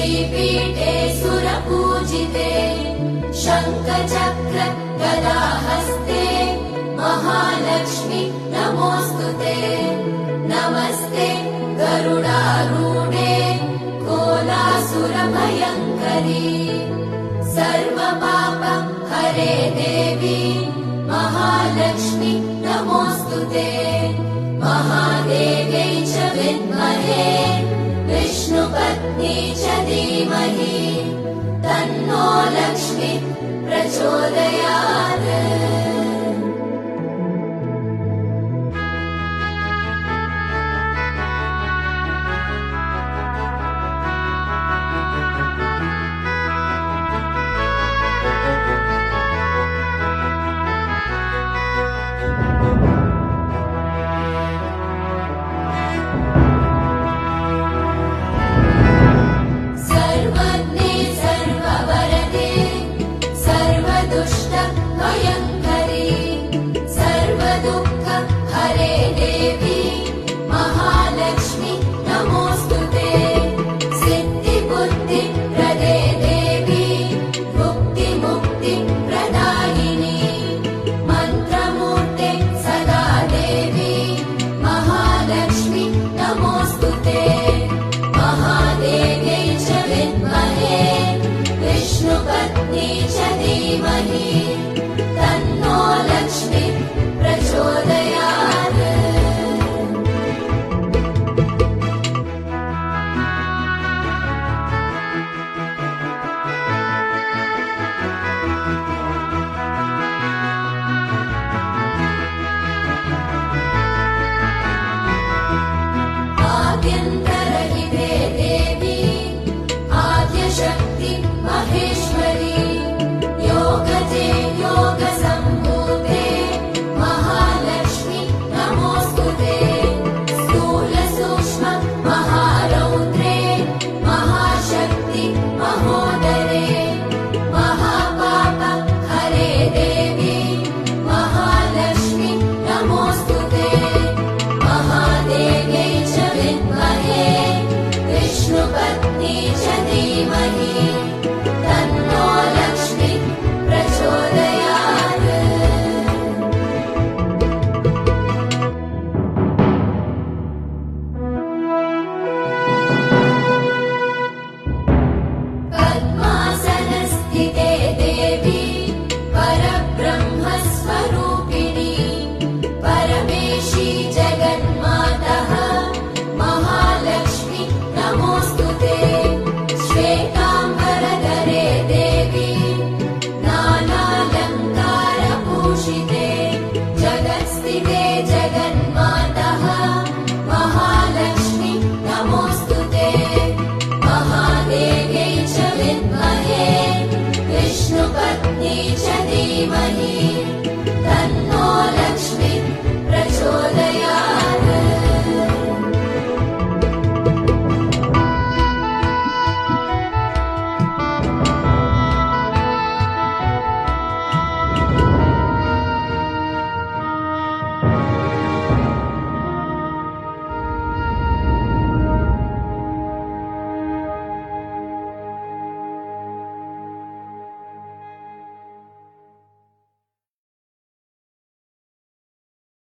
श्रीपीठे सुरपूजिते शङ्खचक्र गदाहस्ते महालक्ष्मी नमोऽस्तुते नमस्ते गरुडारूढे कोलासुरभयङ्करी सर्वपाप हरे देवी महालक्ष्मी नमोऽस्तुते महादेव्यै च विद्महे विष्णुपत्नी च धीमहि तन्नो लक्ष्मी प्रचोदयात् विष्णुपत्नी च धीमहि तन्नो लक्ष्मी प्रचोदयात् आद्यन्तरहिते देवी आद्यशक्ति महेश्वरी योगजे योगसम्भूते महालक्ष्मी नमोऽस्तुते स्थूलसूक्ष्म महारौद्रे महाशक्ति महोदरे महापाप हरे देवी महालक्ष्मी नमोऽस्तुते महादेव्यै च विद्महे विष्णुपत्नी च धीमहि